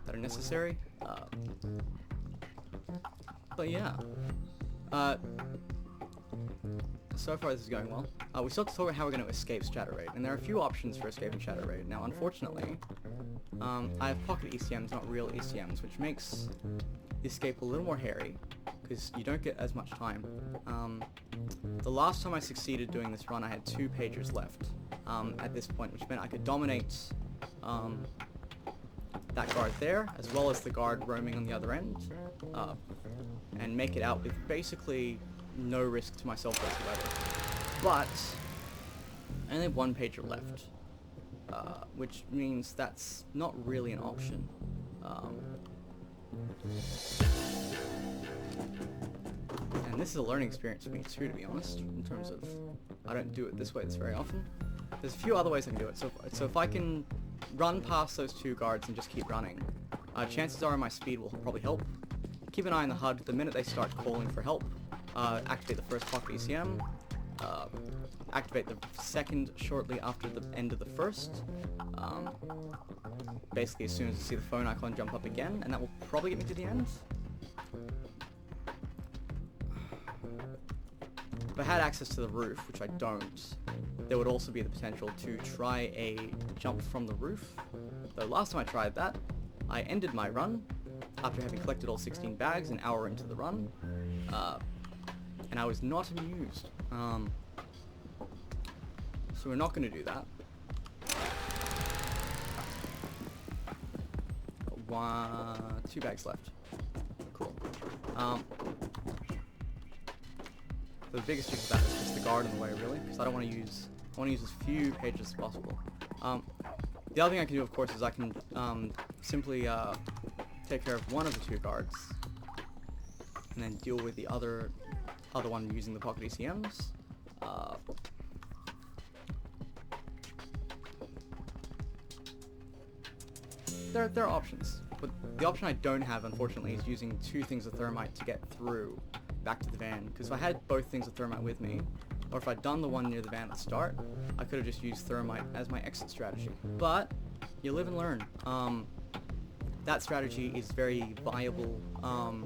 that are necessary. But yeah, so far this is going well. We still have to talk about how we're going to escape Shadow Raid, and there are a few options for escaping Shadow Raid. Now unfortunately, I have pocket ECMs, not real ECMs, which makes the escape a little more hairy, because you don't get as much time. The last time I succeeded doing this run, I had 2 pages left at this point, which meant I could dominate that guard there, as well as the guard roaming on the other end, and make it out with basically no risk to myself whatsoever. But I only have 1 pager left, which means that's not really an option. And this is a learning experience for me too, to be honest, in terms of I don't do it this way very often. There's a few other ways I can do it. So if I can run past those 2 guards and just keep running, chances are my speed will probably help. Keep an eye on the HUD. The minute they start calling for help, activate the first pocket ECM, activate the second shortly after the end of the first. Basically as soon as you see the phone icon jump up again, and that will probably get me to the end. If I had access to the roof, which I don't, there would also be the potential to try a jump from the roof. Though last time I tried that, I ended my run after having collected all 16 bags an hour into the run, and I was not amused. So we're not going to do that. 2 bags left. Cool. The biggest use of that is just the guard in the way, really, because I don't want to use. I want to use as few pages as possible. The other thing I can do, of course, is I can simply take care of one of the 2 guards, and then deal with the other one using the pocket ECMs. There are options, but the option I don't have, unfortunately, is using 2 things of thermite to get through back to the van, because if I had both things of thermite with me, or if I'd done the one near the van at the start, I could have just used thermite as my exit strategy. But you live and learn. That strategy is very viable. Oh,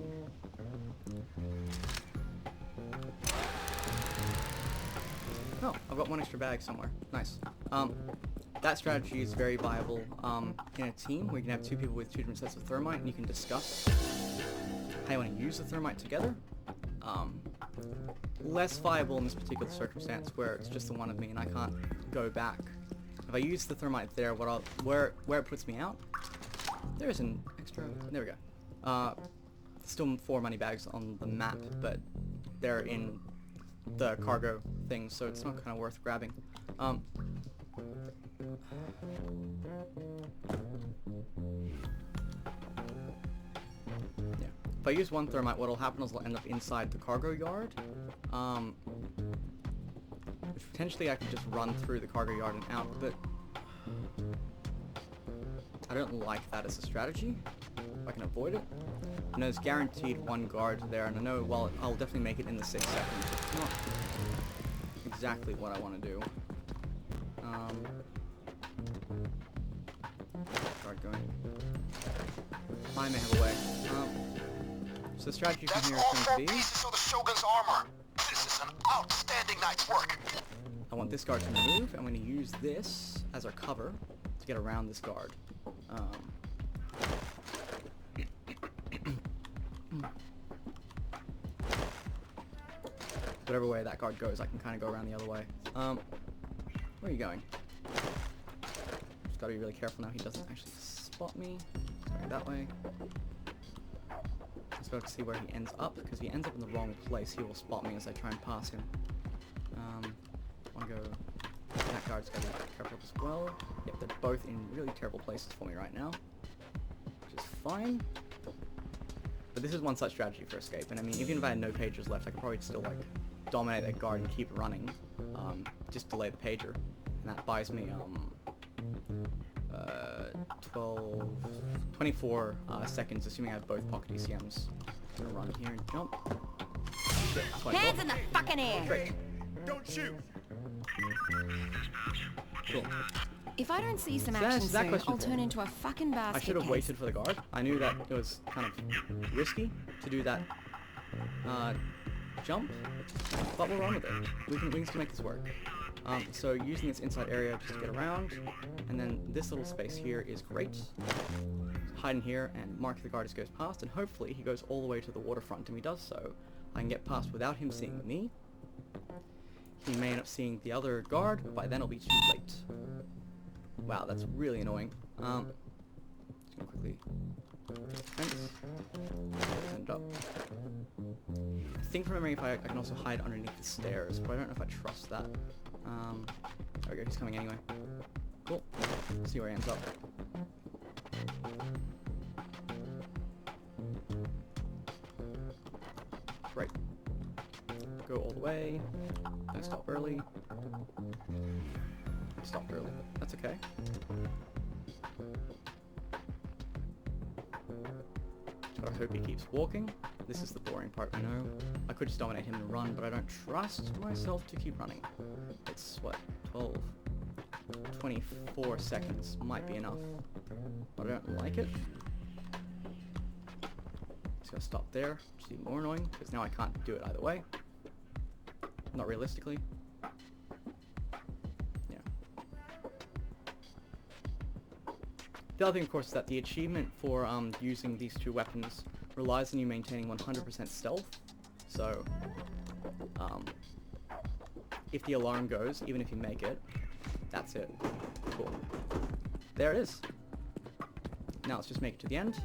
I've got 1 extra bag somewhere. Nice. That strategy is very viable in a team where you can have 2 people with 2 different sets of thermite, and you can discuss how you want to use the thermite together. Less viable in this particular circumstance where it's just the one of me and I can't go back. If I use the thermite there, where it puts me out, there's an extra. There we go. Still 4 money bags on the map, but they're in the cargo thing, so it's not kind of worth grabbing. Yeah. If I use 1 thermite, what'll happen is I'll end up inside the cargo yard, which potentially I could just run through the cargo yard and out, but I don't like that as a strategy, if I can avoid it. I know there's guaranteed 1 guard there, and I know, well, I'll definitely make it in the 6 seconds. It's not exactly what I want to do. Guard going. I may have a way. So the strategy from here is going to be... pieces of the Shogun's armor. This is an outstanding night's work. I want this guard to move. I'm going to use this as our cover to get around this guard. Whatever way that guard goes, I can kind of go around the other way. Where are you going? Just gotta be really careful now he doesn't actually spot me. Sorry, that way. Just gotta see where he ends up, because if he ends up in the wrong place, he will spot me as I try and pass him. I wanna go... That guard's gotta be careful as well. Yep, they're both in really terrible places for me right now, which is fine. But this is one such strategy for escape, and I mean, even if I had no pages left, I could probably still, like, dominate that guard and keep running. Just delay the pager, and that buys me, 24 seconds, assuming I have both pocket ECMs. I'm gonna run here and jump. Shit, that's what I Hands thought. in the fucking air! Great. Don't shoot! Cool. If I don't see some So that action answers that soon, question I'll for turn me. into a fucking basket I should have case. waited for the guard. I knew that it was kind of risky to do that jump, but we'll run with it. We can still make this work. So using this inside area just to get around, and then this little space here is great. Hide in here and mark the guard as he goes past, and hopefully he goes all the way to the waterfront, and he does so. I can get past without him seeing me. He may end up seeing the other guard, but by then it'll be too late. Wow, that's really annoying. Just gonna quickly fence. Stand up. I think from memory if I can also hide underneath the stairs, but I don't know if I trust that. There we go, he's coming anyway. Cool. See where he ends up. Right. Go all the way. Don't stop early. Stopped early. That's okay. So I hope he keeps walking. This is the boring part, I know. I could just dominate him and run, but I don't trust myself to keep running. It's, what, 12? 24 seconds might be enough. But I don't like it. Just gonna stop there, which is even more annoying, because now I can't do it either way. Not realistically. The other thing, of course, is that the achievement for using these two weapons relies on you maintaining 100% stealth. So, if the alarm goes, even if you make it, that's it. Cool. There it is. Now let's just make it to the end.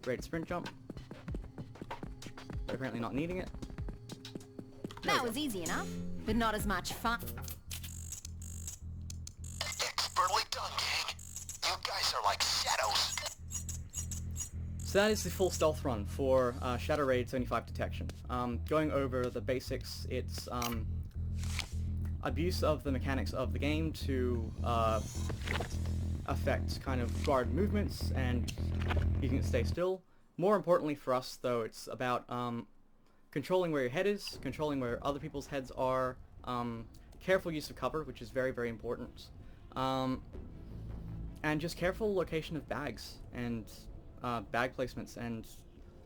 Great sprint jump. But apparently not needing it. There That we was go. easy enough, but not as much fun. Expertly done, gang. You guys are like shadows. So that is the full stealth run for Shadow Raid 75 detection. Going over the basics, it's abuse of the mechanics of the game to affect kind of guard movements and you can stay still. More importantly for us though, it's about controlling where your head is, controlling where other people's heads are, careful use of cover, which is very, very important, and just careful location of bags and bag placements and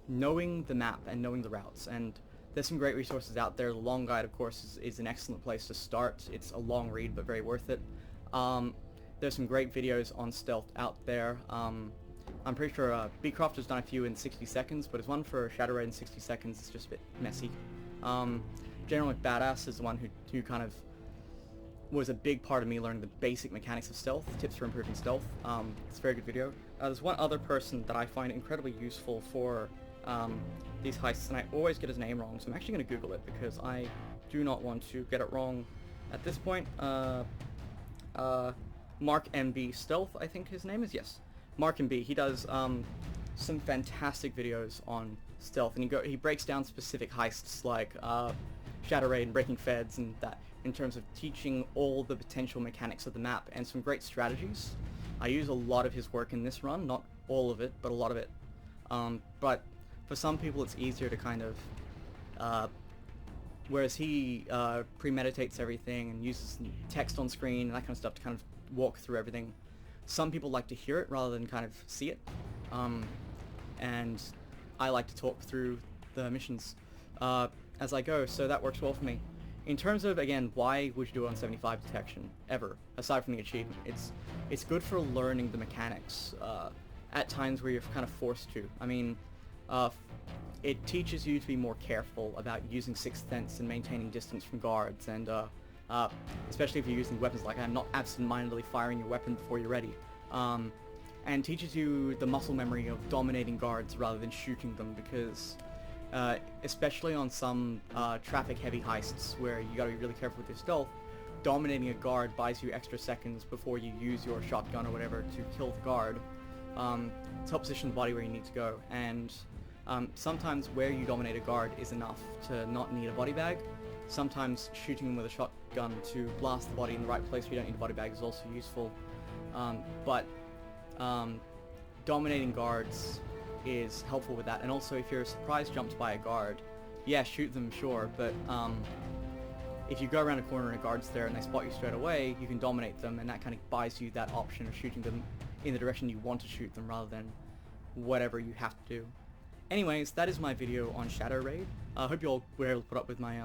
knowing the map and knowing the routes. And there's some great resources out there. The Long Guide, of course, is an excellent place to start. It's a long read, but very worth it. There's some great videos on stealth out there. I'm pretty sure Beecroft has done a few in 60 seconds, but his one for Shadow Raid in 60 seconds is just a bit messy. General McBadass is the one who kind of was a big part of me learning the basic mechanics of stealth, tips for improving stealth. It's a very good video. There's one other person that I find incredibly useful for these heists, and I always get his name wrong, so I'm actually going to Google it because I do not want to get it wrong at this point. Mark MB Stealth, I think his name is, yes. Mark MB, he does some fantastic videos on stealth, and he breaks down specific heists like Shadow Raid and Breaking Feds and that, in terms of teaching all the potential mechanics of the map and some great strategies. I use a lot of his work in this run, not all of it, but a lot of it. But for some people it's easier to kind of, whereas he premeditates everything and uses text on screen and that kind of stuff to kind of walk through everything. Some people like to hear it rather than kind of see it, and I like to talk through the missions as I go, so that works well for me. In terms of, again, why would you do it on 75 detection, ever, aside from the achievement? It's good for learning the mechanics at times where you're kind of forced to. I mean, it teaches you to be more careful about using Sixth Sense and maintaining distance from guards, and especially if you're using weapons like I'm not absent-mindedly firing your weapon before you're ready. And teaches you the muscle memory of dominating guards rather than shooting them, because especially on some traffic-heavy heists where you gotta be really careful with your stealth, dominating a guard buys you extra seconds before you use your shotgun or whatever to kill the guard, to help position the body where you need to go. And sometimes where you dominate a guard is enough to not need a body bag. Sometimes shooting them with a shotgun to blast the body in the right place where you don't need a body bag is also useful. But dominating guards is helpful with that. And also if you're surprise jumped by a guard, yeah, shoot them, sure, but if you go around a corner and a guard's there and they spot you straight away, you can dominate them, and that kind of buys you that option of shooting them in the direction you want to shoot them rather than whatever you have to do. Anyways, that is my video on Shadow Raid. I hope you all were able to put up with my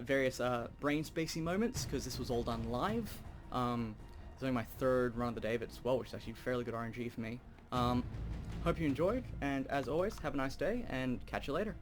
various brain spacey moments, because this was all done live. It's only my third run of the day of it as well, which is actually fairly good RNG for me. Hope you enjoyed, and as always, have a nice day, and catch you later.